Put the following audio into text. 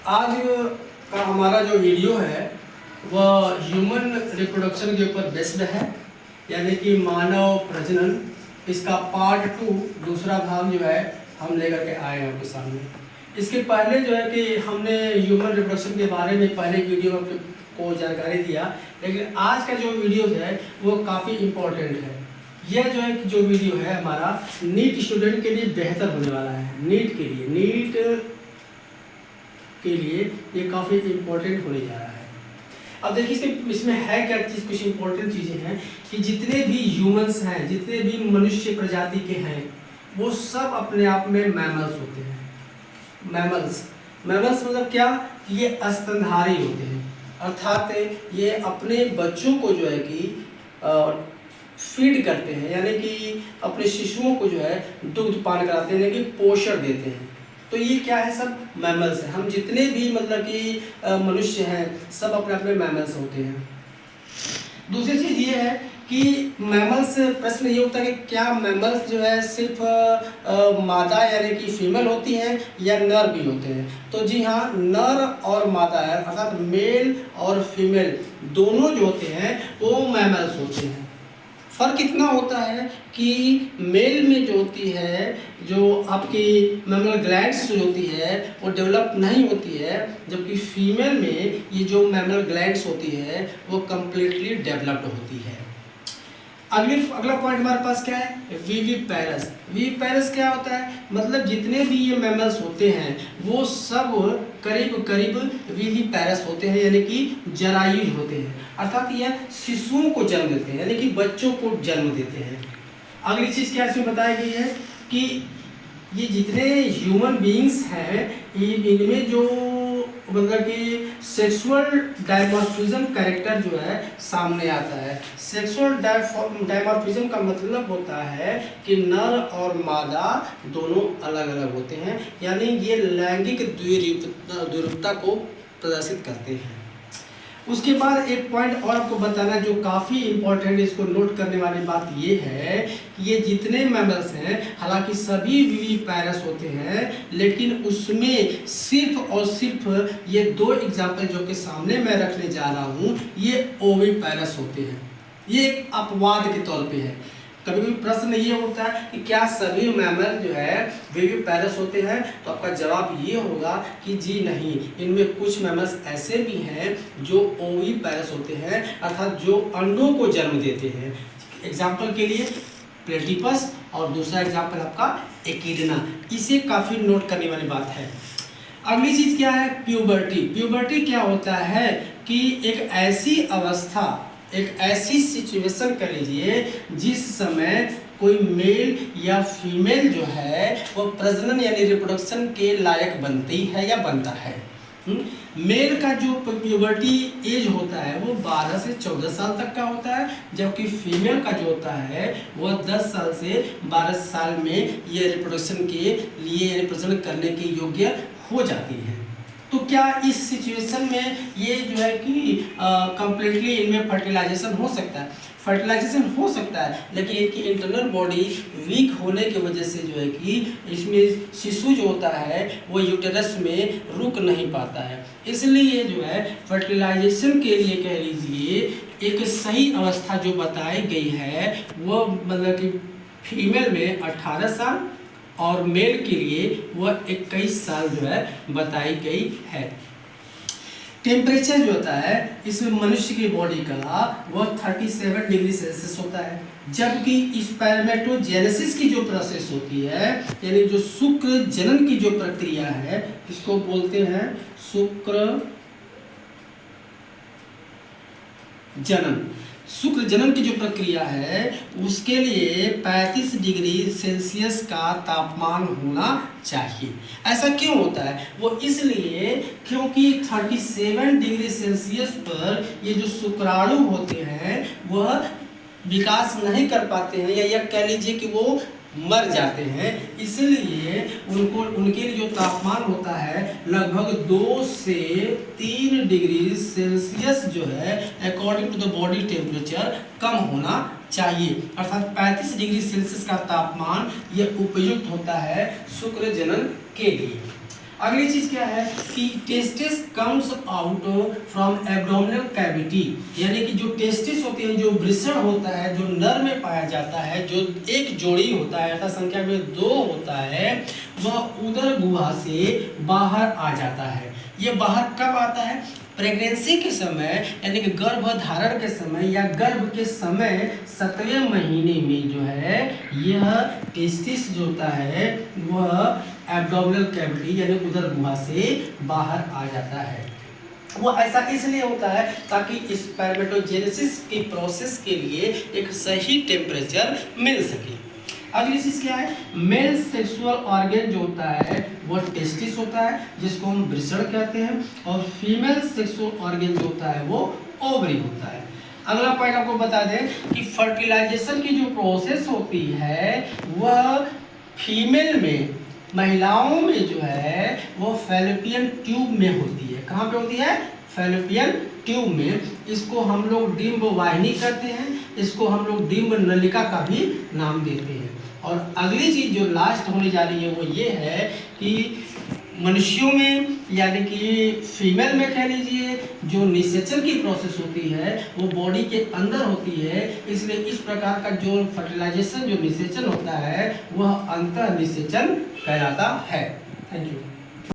आज का हमारा जो वीडियो है वह ह्यूमन रिप्रोडक्शन के ऊपर बेस्ड है, यानी कि मानव प्रजनन। इसका पार्ट 2 दूसरा भाग जो है हम लेकर के आए हैं आपके सामने। इसके पहले जो है कि हमने ह्यूमन रिप्रोडक्शन के बारे में पहले वीडियो को जानकारी दिया, लेकिन आज का जो वीडियो है वो काफ़ी इम्पोर्टेंट है। यह जो है कि जो वीडियो है हमारा नीट स्टूडेंट के लिए बेहतर होने वाला है। नीट के लिए ये काफ़ी इम्पोर्टेंट होने जा रहा है। अब देखिए इसमें है क्या चीज़, कुछ इम्पोर्टेंट चीज़ें हैं कि जितने भी ह्यूमंस हैं, जितने भी मनुष्य प्रजाति के हैं, वो सब अपने आप में मैमल्स होते हैं। मैमल्स मतलब क्या, ये स्तनधारी होते हैं, अर्थात ये अपने बच्चों को जो है कि फीड करते हैं, यानी कि अपने शिशुओं को जो है दुग्ध पान कराते हैं, यानी कि पोषण देते हैं। तो ये क्या है, सब मैमल्स हैं। हम जितने भी मतलब कि मनुष्य हैं सब अपने अपने मैमल्स होते हैं। दूसरी चीज़ ये है कि मैमल्स, प्रश्न ये उठता है कि क्या मैमल्स जो है सिर्फ मादा यानी कि फीमेल होती हैं या नर भी होते हैं? तो जी हाँ, नर और मादा है, अर्थात मेल और फीमेल दोनों जो होते हैं वो मैमल्स होते हैं। फ़र्क इतना होता है कि मेल में जो होती है, जो आपकी मैमल ग्लैंड्स जो होती है वो डेवलप नहीं होती है, जबकि फीमेल में ये जो मैमल ग्लैंड्स होती है वो कम्प्लीटली डेवलप्ड होती है। अगला पॉइंट हमारे पास क्या है, विविपेरस। विविपेरस क्या होता है, मतलब जितने भी ये मैमल्स होते हैं वो सब करीब विविपेरस होते हैं, यानी कि जरायुज होते हैं, अर्थात ये शिशुओं को जन्म देते हैं, यानी कि बच्चों को जन्म देते हैं। अगली चीज़ क्या इसमें बताई गई है कि ये जितने ह्यूमन बीइंग्स हैं इनमें जो मतलब कि सेक्सुअल डायमॉर्फिज्म कैरेक्टर जो है सामने आता है। सेक्सुअल डायमॉर्फिज्म का मतलब होता है कि नर और मादा दोनों अलग अलग होते हैं, यानी ये लैंगिक द्विरूपता को प्रदर्शित करते हैं। उसके बाद एक पॉइंट और आपको बताना जो काफ़ी इम्पोर्टेंट, इसको नोट करने वाली बात ये है कि ये जितने मैमल्स हैं हालांकि सभी विविपेरस होते हैं, लेकिन उसमें सिर्फ और सिर्फ ये 2 एग्जाम्पल जो कि सामने मैं रखने जा रहा हूँ ये ओविपेरस होते हैं। ये एक अपवाद के तौर पे है। कभी कभी प्रश्न ये उठता है कि क्या सभी मैमल जो है विविपेरस होते हैं? तो आपका जवाब ये होगा कि जी नहीं, इनमें कुछ मैमल्स ऐसे भी हैं जो ओविपेरस होते हैं, अर्थात जो अंडों को जन्म देते हैं। एग्जाम्पल के लिए प्लेटिपस और दूसरा एग्जाम्पल आपका एकिडना। इसे काफ़ी नोट करने वाली बात है। अगली चीज़ क्या है, प्यूबर्टी। प्यूबर्टी क्या होता है कि एक ऐसी अवस्था, एक ऐसी सिचुएशन कह लीजिए जिस समय कोई मेल या फीमेल जो है वो प्रजनन यानी रिप्रोडक्शन के लायक बनती है या बनता है। मेल का जो प्यूबर्टी एज होता है वो 12 से 14 साल तक का होता है, जबकि फीमेल का जो होता है वो 10 साल से 12 साल में ये रिप्रोडक्शन के लिए प्रजनन करने के योग्य हो जाती है। तो क्या इस सिचुएशन में ये जो है कि कम्प्लीटली इनमें फर्टिलाइजेशन हो सकता है? फर्टिलाइजेशन हो सकता है, लेकिन इनकी इंटरनल बॉडी वीक होने की वजह से जो है कि इसमें शिशु जो होता है वो यूटेरस में रुक नहीं पाता है। इसलिए जो है फर्टिलाइजेशन के लिए कह लीजिए एक सही अवस्था जो बताई गई है वो मतलब कि फीमेल में 18 साल और मेल के लिए वह 21 साल जो है बताई गई है। टेम्परेचर जो होता है इसमें मनुष्य की बॉडी का वह 37 डिग्री सेल्सियस होता है, जबकि स्पर्मेटोजेनेसिस की जो प्रोसेस होती है, यानी जो शुक्र जनन की जो प्रक्रिया है, इसको बोलते हैं शुक्र जनन। शुक्र जनन की जो प्रक्रिया है उसके लिए 35 डिग्री सेल्सियस का तापमान होना चाहिए। ऐसा क्यों होता है? वो इसलिए क्योंकि 37 डिग्री सेल्सियस पर ये जो शुक्राणु होते हैं वह विकास नहीं कर पाते हैं, या कह लीजिए कि वो मर जाते हैं। इसलिए उनके लिए जो तापमान होता है लगभग 2 से 3 डिग्री सेल्सियस जो है according to the body temperature कम होना चाहिए, अर्थात 35 डिग्री सेल्सियस का तापमान यह उपयुक्त होता है शुक्र जनन के लिए। अगली चीज क्या है कि testis comes out from abdominal cavity, यानी कि जो टेस्टिस होती है, जो वृषण होता है, जो नर में पाया जाता है, जो एक जोड़ी होता है, यथा संख्या में 2 होता है, वह उदर गुहा से बाहर आ जाता है। ये बाहर कब आता है? प्रेगनेंसी के समय, यानी कि गर्भ धारण के समय या गर्भ के समय 7वें महीने में जो है यह टेस्टिस जो होता है वह एब्डोमिनल कैविटी यानी उदर गुहा से बाहर आ जाता है। वो ऐसा इसलिए होता है ताकि स्पर्मेटोजेनेसिस की प्रोसेस के लिए एक सही टेम्परेचर मिल सके। अगली चीज क्या है? मेल सेक्सुअल ऑर्गन जो होता है वो टेस्टिस होता है, जिसको हम वृषण कहते हैं, और फीमेल सेक्सुअल ऑर्गन जो होता है वो ओवरी होता है। अगला पॉइंट आपको बता दें कि फर्टिलाइजेशन की जो प्रोसेस होती है वह फीमेल में, महिलाओं में जो है वो फैलोपियन ट्यूब में होती है। कहाँ पे होती है? फैलोपियन ट्यूब में। इसको हम लोग डिंब वाहिनी करते हैं, इसको हम लोग डिंब नलिका का भी नाम देते हैं। और अगली चीज जो लास्ट होने जा रही है वो ये है कि मनुष्यों में यानी कि फीमेल में कह लीजिए जो निषेचन की प्रोसेस होती है वो बॉडी के अंदर होती है, इसलिए इस प्रकार का जो फर्टिलाइजेशन जो निषेचन होता है वह अंतः निषेचन कहलाता है। Thank you.